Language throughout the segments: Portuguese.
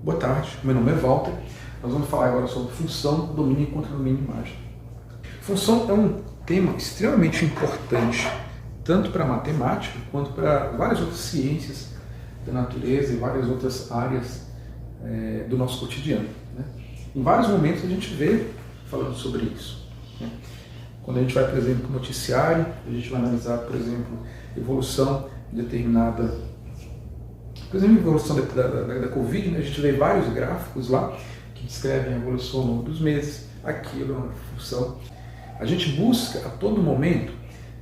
Boa tarde, meu nome é Walter. Nós vamos falar agora sobre função, domínio e contradomínio de imagem. Função é um tema extremamente importante, tanto para a matemática quanto para várias outras ciências da natureza e várias outras áreas do nosso cotidiano, né? Em vários momentos a gente vê falando sobre isso, né? Quando a gente vai, por exemplo, para o noticiário, a gente vai analisar, por exemplo, evolução determinada, por exemplo, a evolução da Covid, né? A gente vê vários gráficos lá que descrevem a evolução ao longo dos meses, aquilo é uma função. A gente busca a todo momento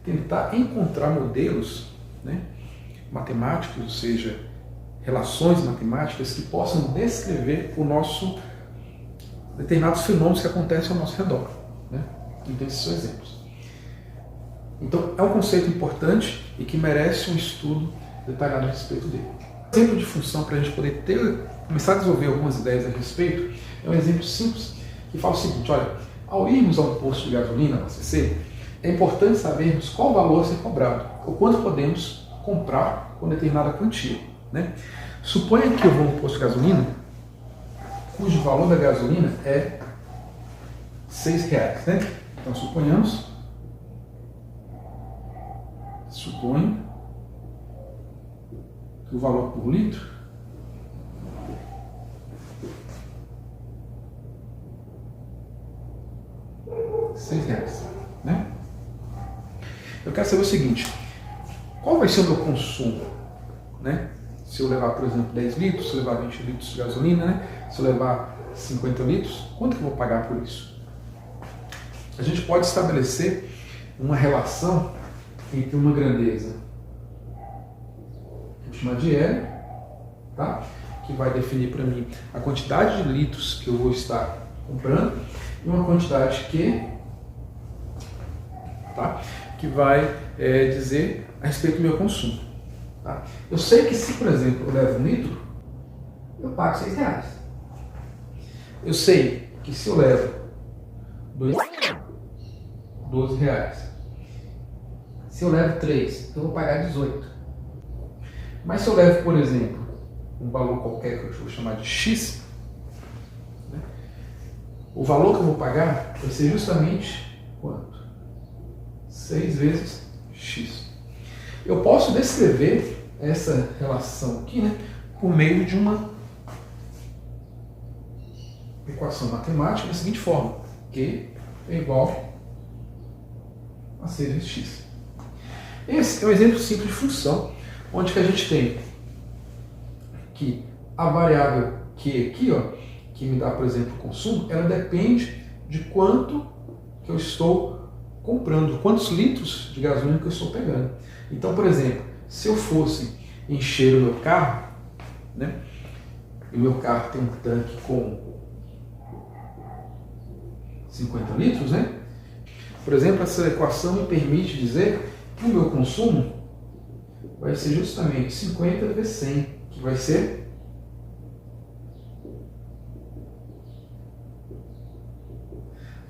tentar encontrar modelos, né, matemáticos, ou seja, relações matemáticas que possam descrever o nosso determinados fenômenos que acontecem ao nosso redor, né? Então esses são exemplos. Então é um conceito importante e que merece um estudo detalhado a respeito dele. Um exemplo de função para a gente poder começar a desenvolver algumas ideias a respeito é um exemplo simples que fala o seguinte: olha, ao irmos a um posto de gasolina, abastecer, é importante sabermos qual valor a ser cobrado, ou quanto podemos comprar com determinada quantia, né? Suponha que eu vou a um posto de gasolina cujo valor da gasolina é R$6, né? Então suponho que o valor por litro R$6, né? Eu quero saber o seguinte: qual vai ser o meu consumo, né? Se eu levar, por exemplo, 10 litros, se eu levar 20 litros de gasolina, né? Se eu levar 50 litros, quanto que eu vou pagar por isso? A gente pode estabelecer uma relação entre uma grandeza, vou chamar de L, tá? Que vai definir para mim a quantidade de litros que eu vou estar comprando, e uma quantidade Q, tá? Que vai dizer a respeito do meu consumo. Tá? Eu sei que se, por exemplo, eu levo 1 litro, eu pago R$6. Eu sei que se eu levo 2, R$12. Se eu levo 3, eu vou pagar 18. Mas se eu levo, por exemplo, um valor qualquer que eu vou chamar de X, né, o valor que eu vou pagar vai ser justamente quanto? 6 vezes X. Eu posso descrever essa relação aqui, né, por meio de uma equação matemática da seguinte forma: Q é igual a 6 vezes X. Esse é um exemplo simples de função, onde que a gente tem que a variável Q aqui, ó, que me dá, por exemplo, o consumo, ela depende de quanto que eu estou comprando, quantos litros de gasolina que eu estou pegando. Então, por exemplo, se eu fosse encher o meu carro, né, e o meu carro tem um tanque com 50 litros, né? Por exemplo, essa equação me permite dizer que o meu consumo vai ser justamente 50 vezes 100, que vai ser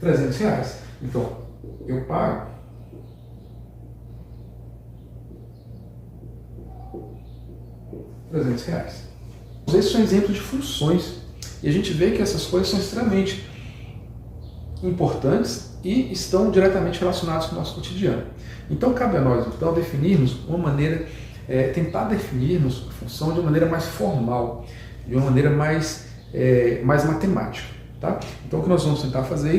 R$300. Então, eu pago R$300. Esses são exemplos de funções, e a gente vê que essas coisas são extremamente importantes e estão diretamente relacionadas com o nosso cotidiano. Então cabe a nós então definirmos uma maneira, tentar definirmos a função de uma maneira mais formal, de uma maneira mais matemática, tá? Então o que nós vamos tentar fazer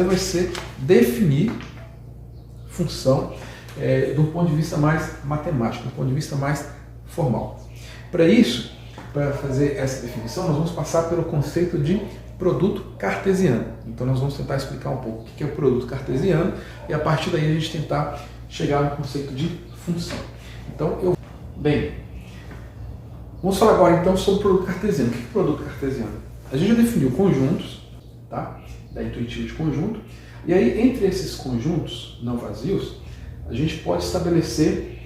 vai ser definir função de um ponto de vista mais matemático, de um ponto de vista mais formal. Para isso, para fazer essa definição, nós vamos passar pelo conceito de produto cartesiano. Então nós vamos tentar explicar um pouco o que é o produto cartesiano e a partir daí a gente tentar chegar no conceito de função. Então, vamos falar agora então sobre o produto cartesiano. O que é produto cartesiano? A gente já definiu conjuntos, tá? Da intuitiva de conjunto, e aí entre esses conjuntos não vazios, a gente pode estabelecer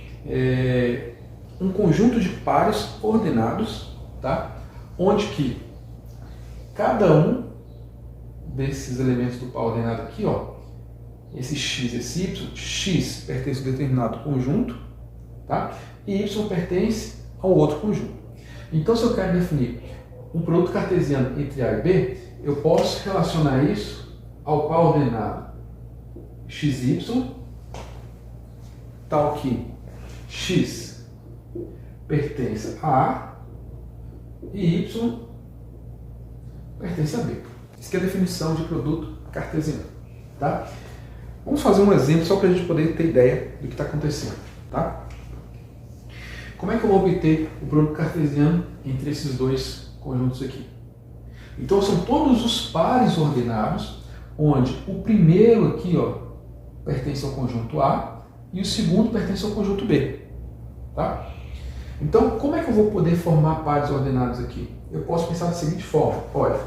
um conjunto de pares ordenados, tá? Onde que cada um desses elementos do par ordenado aqui, ó, esse x, esse y, x pertence a um determinado conjunto, tá? E y pertence a um outro conjunto. Então, se eu quero definir um produto cartesiano entre A e B, eu posso relacionar isso ao par ordenado xy, tal que x pertence a A e y pertence a B. Isso que é a definição de produto cartesiano. Tá? Vamos fazer um exemplo só para a gente poder ter ideia do que está acontecendo. Tá? Como é que eu vou obter o produto cartesiano entre esses dois conjuntos aqui? Então são todos os pares ordenados, onde o primeiro aqui pertence ao conjunto A e o segundo pertence ao conjunto B. Tá? Então, como é que eu vou poder formar pares ordenados aqui? Eu posso pensar da seguinte forma. Olha,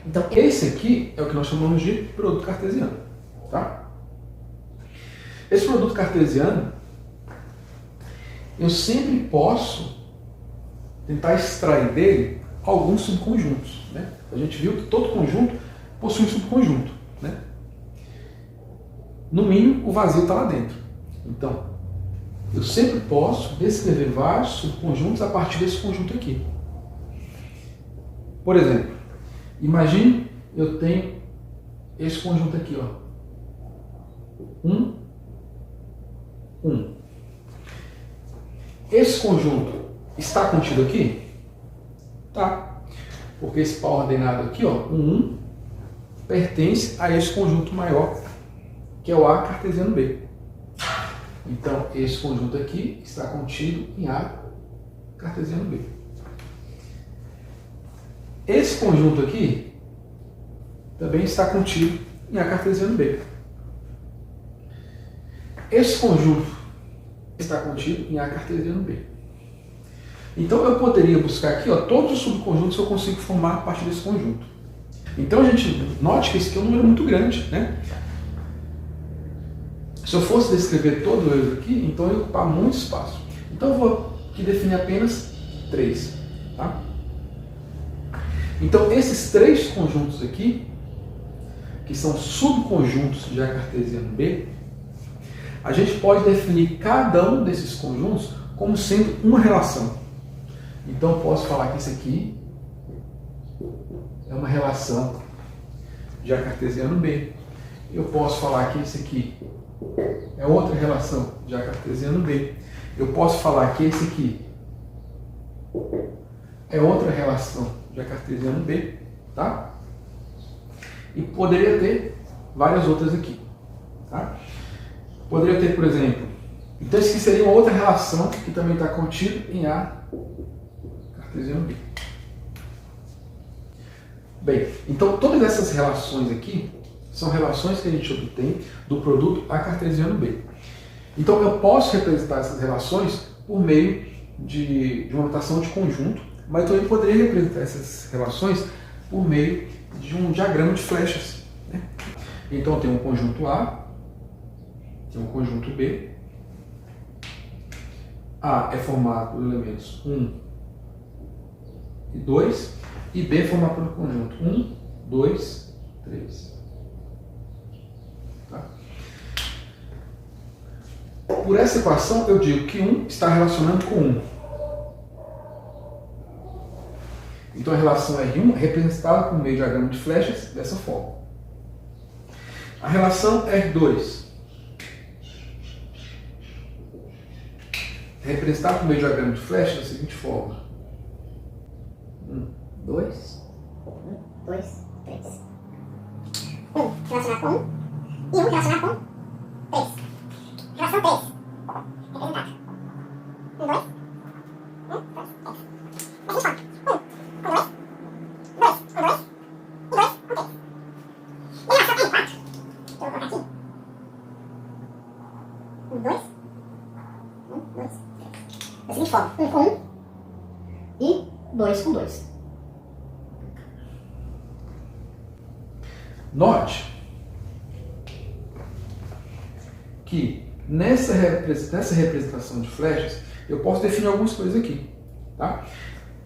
então, esse aqui é o que nós chamamos de produto cartesiano. Tá? Esse produto cartesiano, eu sempre posso tentar extrair dele alguns subconjuntos. Né? A gente viu que todo conjunto possui um subconjunto. Né? No mínimo, o vazio está lá dentro. Então, eu sempre posso descrever vários subconjuntos a partir desse conjunto aqui. Por exemplo, imagine eu tenho esse conjunto aqui, 1, 1. Esse conjunto está contido aqui? Tá. Porque esse par ordenado aqui, o 1, pertence a esse conjunto maior, que é o A cartesiano B. Então, esse conjunto aqui está contido em A cartesiano B. Esse conjunto aqui também está contido em A cartesiano B. Esse conjunto está contido em A cartesiano B. Então eu poderia buscar aqui todos os subconjuntos que eu consigo formar a partir desse conjunto. Então a gente note que esse aqui é um número muito grande, né? Se eu fosse descrever todo ele aqui, então eu ia ocupar muito espaço. Então eu vou aqui definir apenas 3. Tá? Então esses 3 conjuntos aqui, que são subconjuntos de A cartesiano B, a gente pode definir cada um desses conjuntos como sendo uma relação. Então eu posso falar que esse aqui é uma relação de A cartesiano B. Eu posso falar que esse aqui é outra relação de A cartesiano B. Eu posso falar que esse aqui é outra relação de A cartesiano B, tá? E poderia ter várias outras aqui, tá? Poderia ter, por exemplo, então isso aqui seria uma outra relação que também está contida em A cartesiano B. Bem, então todas essas relações aqui são relações que a gente obtém do produto A cartesiano B. Então eu posso representar essas relações por meio de uma notação de conjunto, mas eu também poderia representar essas relações por meio de um diagrama de flechas. Né? Então tem um conjunto A, tem um conjunto B. A é formado por elementos 1 e 2, e B é formado pelo conjunto 1, 2, 3. Tá? Por essa equação, eu digo que 1 está relacionando com 1. Então a relação R1 é representada por meio de diagrama de flechas dessa forma. A relação R2 é representada por meio de diagrama de flechas da seguinte forma. 1, 2, 1, 2, 3. 1 relacionado com 1 e 1 relacionado com 3. Relação 3. Representada. 1, 2, 1, 2, 3. A gente fala 1, 2, 2, 1, 2, 2, 1, 3. E a relação R4. Eu vou colocar aqui. 1, 2, 1, 2, 3. Da seguinte forma. 1 com 1 e 2 com 2. Note que nessa representação de flechas eu posso definir algumas coisas aqui. Tá?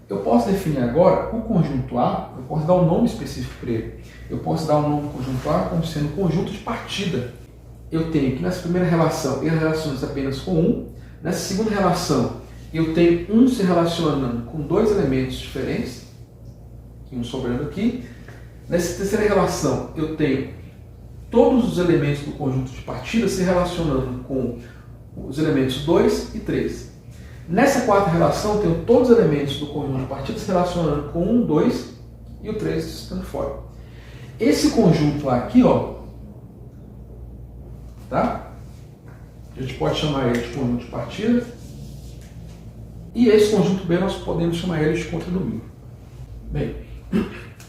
Eu posso definir agora o conjunto A, eu posso dar um nome específico para ele. Eu posso dar um nome do conjunto A como sendo conjunto de partida. Eu tenho que nessa primeira relação eu relaciono apenas com 1. Nessa segunda relação eu tenho 1 se relacionando com 2 elementos diferentes, e um sobrando aqui. Nessa terceira relação eu tenho todos os elementos do conjunto de partida se relacionando com os elementos 2 e 3. Nessa quarta relação eu tenho todos os elementos do conjunto de partida se relacionando com 1, 2 e o 3 estando fora. Esse conjunto aqui, ó, tá? A gente pode chamar ele de conjunto de partida. E esse conjunto B nós podemos chamar ele de contradomínio. Bem,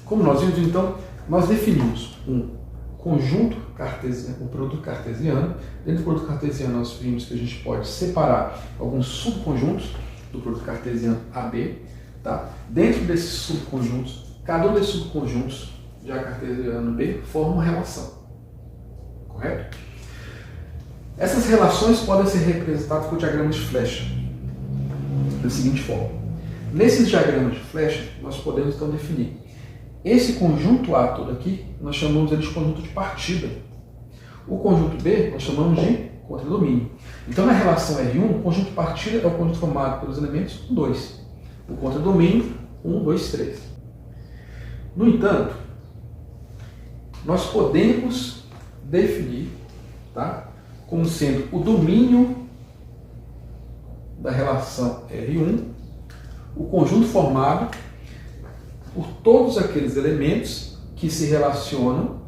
como nós vimos, então, nós definimos um conjunto cartesiano, um produto cartesiano. Dentro do produto cartesiano nós vimos que a gente pode separar alguns subconjuntos do produto cartesiano AB. Tá? Dentro desses subconjuntos, cada um desses subconjuntos de A cartesiano B forma uma relação. Correto? Essas relações podem ser representadas por diagramas de flecha, da seguinte forma. Nesses diagramas de flecha, nós podemos então definir esse conjunto A todo aqui, nós chamamos ele de conjunto de partida. O conjunto B, nós chamamos de contradomínio. Então, na relação R1, o conjunto de partida é o conjunto formado pelos elementos 1, 2. O contradomínio, 1, 2, 3. No entanto, nós podemos definir, tá, como sendo o domínio da relação R1, o conjunto formado por todos aqueles elementos que se relacionam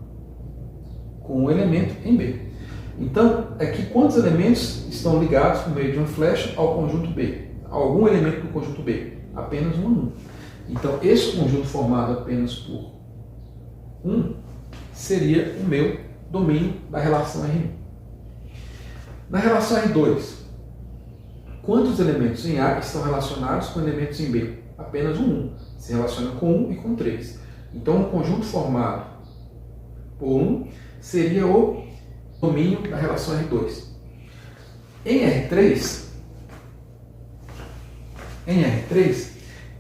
com o elemento em B. Então, aqui quantos elementos estão ligados por meio de uma flecha ao conjunto B? Algum elemento do conjunto B? Apenas um. Então, esse conjunto formado apenas por 1 seria o meu domínio da relação R1. Na relação R2, quantos elementos em A estão relacionados com elementos em B? Apenas um. Se relaciona com 1 e com 3. Então, o conjunto formado por 1 seria o domínio da relação R2. Em R3,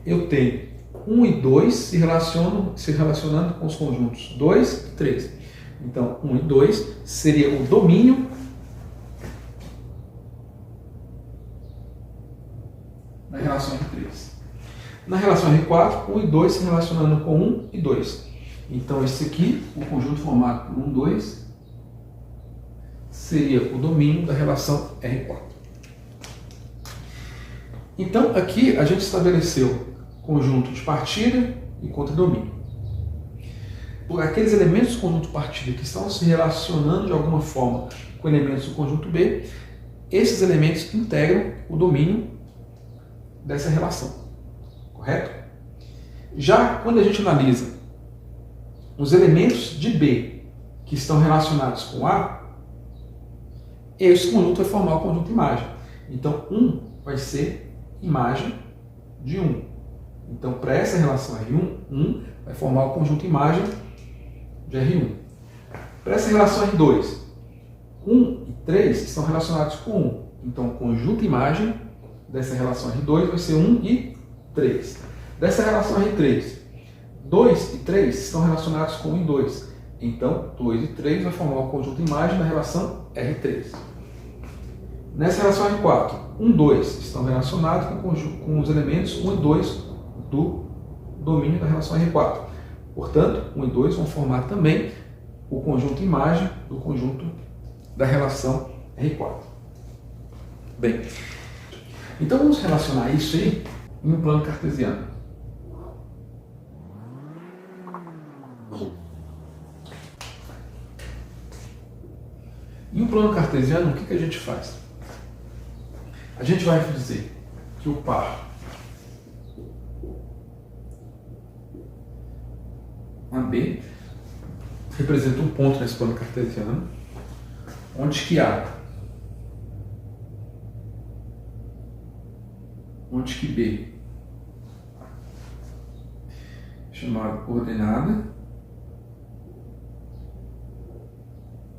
eu tenho 1 e 2 se relacionando com os conjuntos 2 e 3. Então, 1 e 2 seria o domínio da relação R3. Na relação R4, 1 e 2 se relacionando com 1 e 2. Então, esse aqui, o conjunto formado por 1 e 2, seria o domínio da relação R4. Então, aqui a gente estabeleceu conjunto de partida e contradomínio. Por aqueles elementos do conjunto de partida que estão se relacionando de alguma forma com elementos do conjunto B, esses elementos integram o domínio dessa relação. Correto? Já quando a gente analisa os elementos de B que estão relacionados com A, esse conjunto vai formar o conjunto imagem. Então, 1 vai ser imagem de 1. Então, para essa relação R1, 1 vai formar o conjunto imagem de R1. Para essa relação R2, 1 e 3 estão relacionados com 1. Então, o conjunto imagem dessa relação R2 vai ser 1 e 3. Dessa relação R3, 2 e 3 estão relacionados com 1 e 2. Então, 2 e 3 vai formar o conjunto imagem da relação R3. Nessa relação R4, 1 e 2 estão relacionados com os elementos 1 e 2 do domínio da relação R4. Portanto, 1 e 2 vão formar também o conjunto imagem do conjunto da relação R4. Bem, então vamos relacionar isso aí em um plano cartesiano. Em um plano cartesiano, o que a gente faz? A gente vai dizer que o par AB representa um ponto nesse plano cartesiano, onde que B chamado coordenada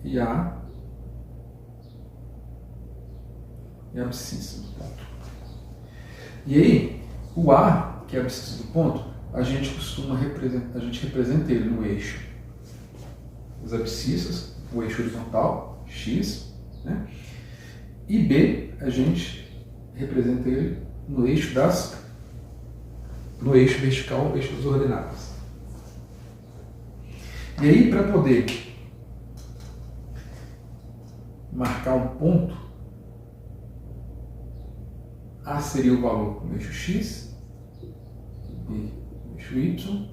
e A é abscissa do ponto. E aí, o A, que é a abscissa do ponto, a gente representa ele no eixo das abscissas, o eixo horizontal, x, né? E B, a gente representa ele no eixo vertical, o eixo das ordenadas. E aí, para poder marcar um ponto, A seria o valor no eixo x, B no eixo y,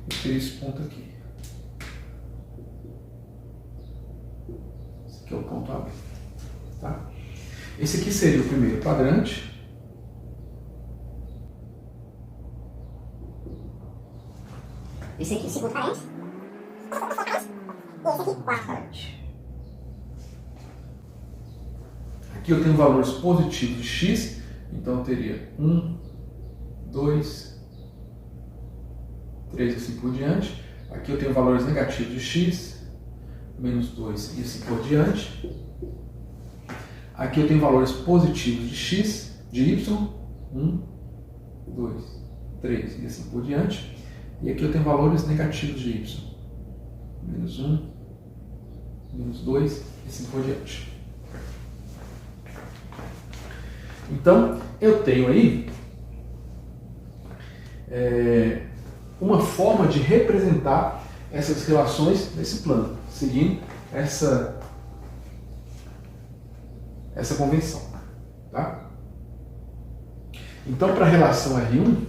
e teria esse ponto aqui. Esse aqui é o ponto AB. Tá? Esse aqui seria o primeiro quadrante. Esse aqui, segundo parente. E esse aqui, quarto parente. Aqui eu tenho valores positivos de x, então eu teria 1, 2, 3 e assim por diante. Aqui eu tenho valores negativos de x, menos 2 e assim por diante. Aqui eu tenho valores positivos de x, de y, 1, 2, 3 e assim por diante. E aqui eu tenho valores negativos de y, menos 1, menos 2 e assim por diante. Então, eu tenho aí uma forma de representar essas relações nesse plano, seguindo essa convenção. Tá? Então, para a relação R1,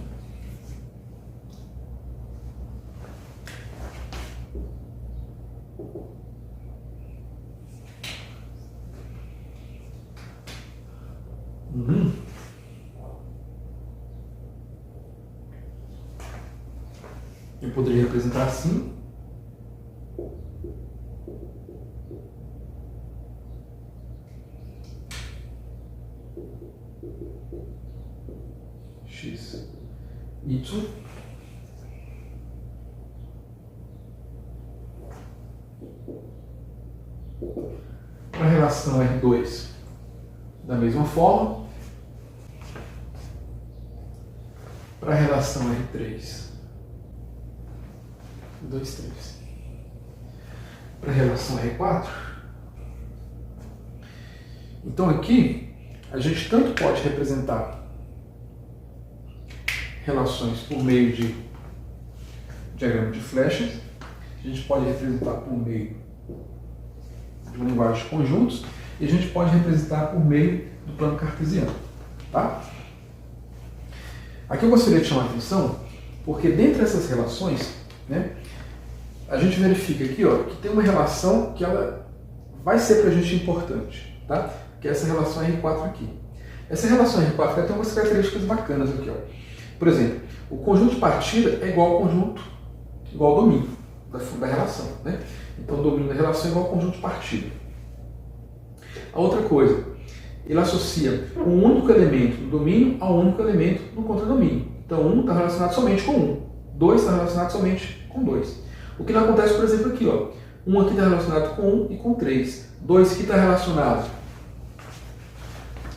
eu poderia representar assim. X, Y. Para a relação R2, da mesma forma. Para a relação R3, 2, 3. Para a relação R4, então aqui a gente tanto pode representar relações por meio de diagrama de flechas, a gente pode representar por meio de uma linguagem de conjuntos e a gente pode representar por meio do plano cartesiano. Tá? Aqui eu gostaria de chamar a atenção porque dentre essas relações, né, a gente verifica aqui, ó, que tem uma relação que ela vai ser para a gente importante, tá? Que é essa relação R4 aqui. Essa relação R4 tem algumas características bacanas aqui, ó. Por exemplo, o conjunto de partida é igual ao domínio da relação, né? Então o domínio da relação é igual ao conjunto de partida. A outra coisa, ele associa um único elemento no domínio a um único elemento no contradomínio. Então 1 está relacionado somente com 1, 2 está relacionado somente com 2. O que não acontece, por exemplo, aqui, ó. 1 aqui está relacionado com 1 e com 3. 2 aqui está relacionado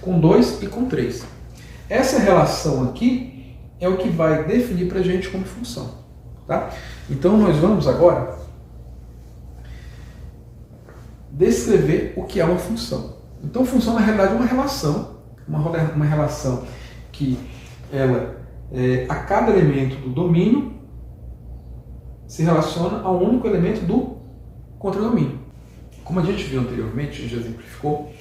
com 2 e com 3. Essa relação aqui é o que vai definir para a gente como função. Tá? Então nós vamos agora descrever o que é uma função. Então função na realidade é uma relação que ela, a cada elemento do domínio se relaciona a um único elemento do contradomínio. Como a gente viu anteriormente, a gente já exemplificou,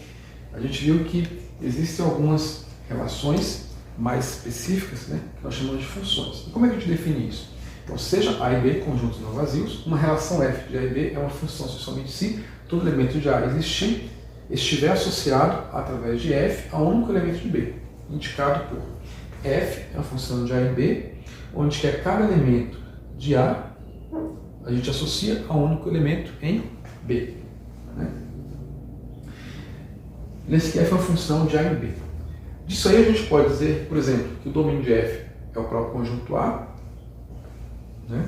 a gente viu que existem algumas relações mais específicas, né, que nós chamamos de funções. E como é que a gente define isso? Então, seja A e B conjuntos não vazios, uma relação f de A e B é uma função se somente se todo elemento de A existir, estiver associado através de f a um único elemento de B, indicado por f é uma função de A e B, onde que a cada elemento de A a gente associa a um único elemento em B. Né? Nesse que f é uma função de A e B. Disso aí a gente pode dizer, por exemplo, que o domínio de f é o próprio conjunto A, né?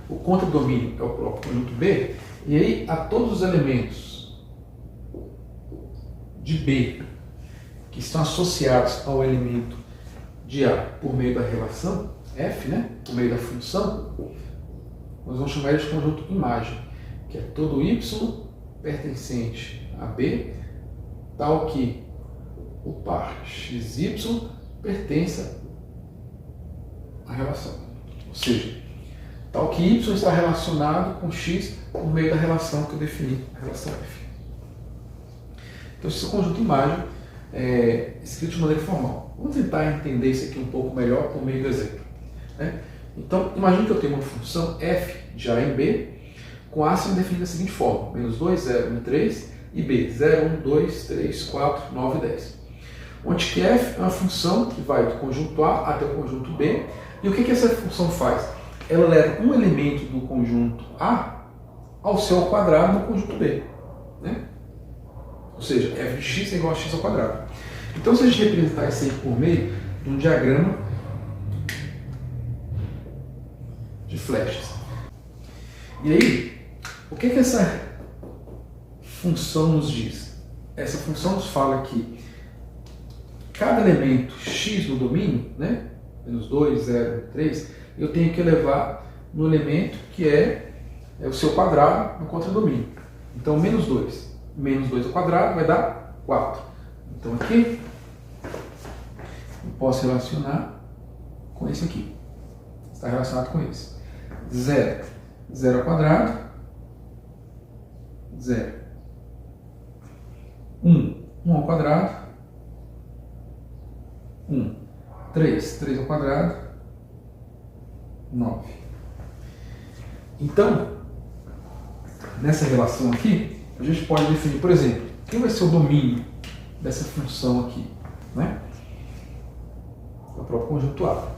O contradomínio é o próprio conjunto B, e aí a todos os elementos de B que estão associados ao elemento de A por meio da relação F, né, por meio da função, nós vamos chamar ele de conjunto imagem, que é todo Y pertencente a B, tal que o par XY pertença à relação. Ou seja, tal que Y está relacionado com X por meio da relação que eu defini, a relação F. Então, esse é o conjunto imagem escrito de maneira formal. Vamos tentar entender isso aqui um pouco melhor por meio do exemplo. Né? Então, imagine que eu tenho uma função f de a em b, com a sendo definida da seguinte forma: menos 2, 0, 1, 3, e b, 0, 1, 2, 3, 4, 9, 10. Onde que f é uma função que vai do conjunto A até o conjunto B. E o que essa função faz? Ela leva um elemento do conjunto A ao seu quadrado no conjunto B. Né? Ou seja, f de x é igual a x ao quadrado. Então, se a gente representar isso aí por meio de um diagrama de flechas. E aí, o que essa função nos diz? Essa função nos fala que cada elemento x no domínio, né, menos 2, 0, 3, eu tenho que elevar no elemento que é o seu quadrado no contradomínio. Então, menos 2 ao quadrado vai dar 4. Então, aqui eu posso relacionar com esse aqui. Está relacionado com esse. 0 ao quadrado, 0. 1 ao quadrado, 1. 3 ao quadrado, 9. Então, nessa relação aqui, a gente pode definir, por exemplo, quem vai ser o domínio dessa função aqui, né? O próprio conjunto A.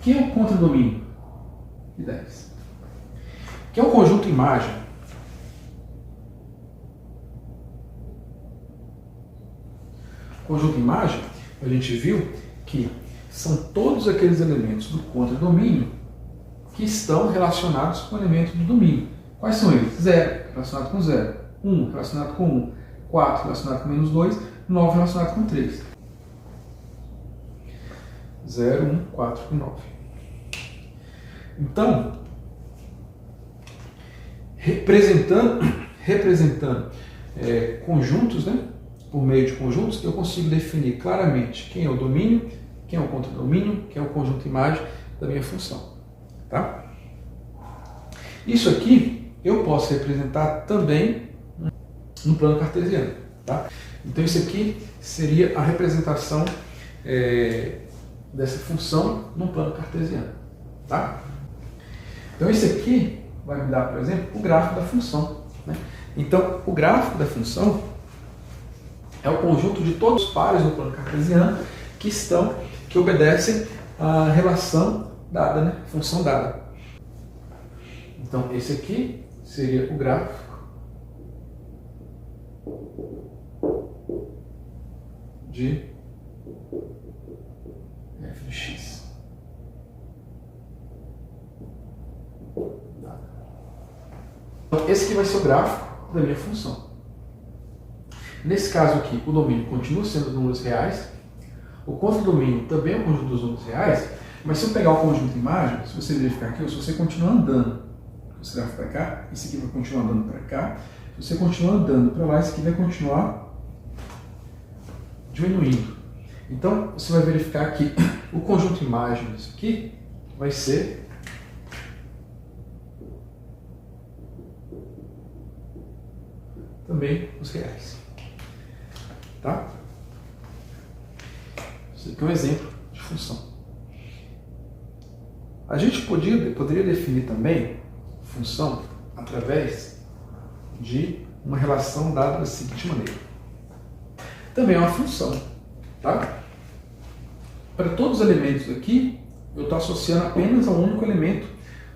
Quem é o contradomínio de 10? Que é o conjunto imagem. O conjunto imagem, a gente viu que são todos aqueles elementos do contradomínio que estão relacionados com o elemento do domínio. Quais são eles? 0 relacionado com 0, 1 relacionado com 1, 4 relacionado com menos 2, 9 relacionado com 3. 0, 1, 4 e 9. Então, representando conjuntos, né, por meio de conjuntos, eu consigo definir claramente quem é o domínio, quem é o contradomínio, quem é o conjunto imagem da minha função. Tá? Isso aqui eu posso representar também no plano cartesiano. Tá? Então, isso aqui seria a representação dessa função no plano cartesiano. Tá? Então, esse aqui vai me dar, por exemplo, o gráfico da função. Né? Então, o gráfico da função é o conjunto de todos os pares no plano cartesiano que obedecem à relação dada, né? Função dada. Então, esse aqui seria o gráfico de f de x. Então, esse aqui vai ser o gráfico da minha função. Nesse caso aqui, o domínio continua sendo números reais, o contradomínio também é um conjunto dos números reais, mas se eu pegar o conjunto imagem, se você verificar aqui, se você continuar andando, esse gráfico para cá, esse aqui vai continuar andando para cá, se você continuar andando para lá, esse aqui vai continuar diminuindo. Então, você vai verificar que o conjunto imagem disso aqui vai ser também os reais. Tá? Isso aqui é um exemplo de função. A gente poderia definir também função através de uma relação dada da seguinte maneira. Também é uma função. Tá? Para todos os elementos aqui, eu estou associando apenas a um único elemento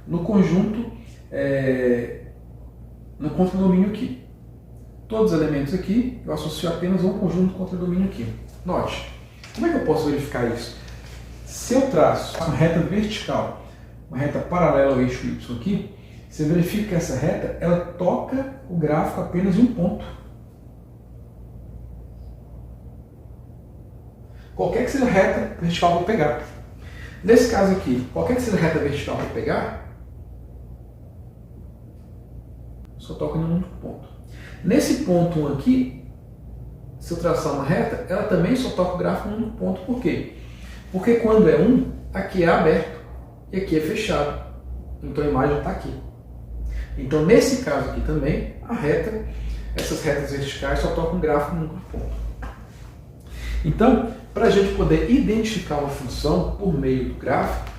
no conjunto, no contradomínio aqui. Todos os elementos aqui, eu associo apenas a um conjunto contradomínio aqui. Note, como é que eu posso verificar isso? Se eu traço uma reta vertical, uma reta paralela ao eixo Y aqui, você verifica que essa reta, ela toca o gráfico apenas em um ponto. qualquer que seja a reta vertical que eu pegar. Nesse caso aqui, qualquer que seja a reta vertical que eu pegar, só toco em um único ponto. Nesse ponto 1 aqui, se eu traçar uma reta, ela também só toca o gráfico em um único ponto. Por quê? Porque quando é 1, aqui é aberto e aqui é fechado. Então a imagem está aqui. Então nesse caso aqui também, a reta, essas retas verticais só tocam um gráfico em um único ponto. Então, para a gente poder identificar uma função por meio do gráfico,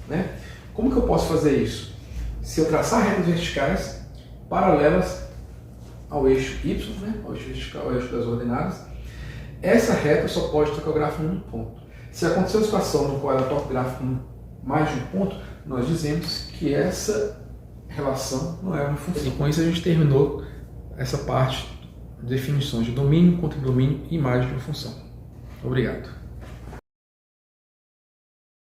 né, como que eu posso fazer isso? Se eu traçar retas verticais paralelas ao eixo Y, né, ao eixo vertical, ao eixo das ordenadas, essa reta só pode tocar o gráfico em um ponto. Se acontecer uma situação no qual ela toca o gráfico em mais de um ponto, nós dizemos que essa relação não é uma função. E com isso a gente terminou essa parte de definições de domínio, contra-domínio e imagem de uma função. Obrigado.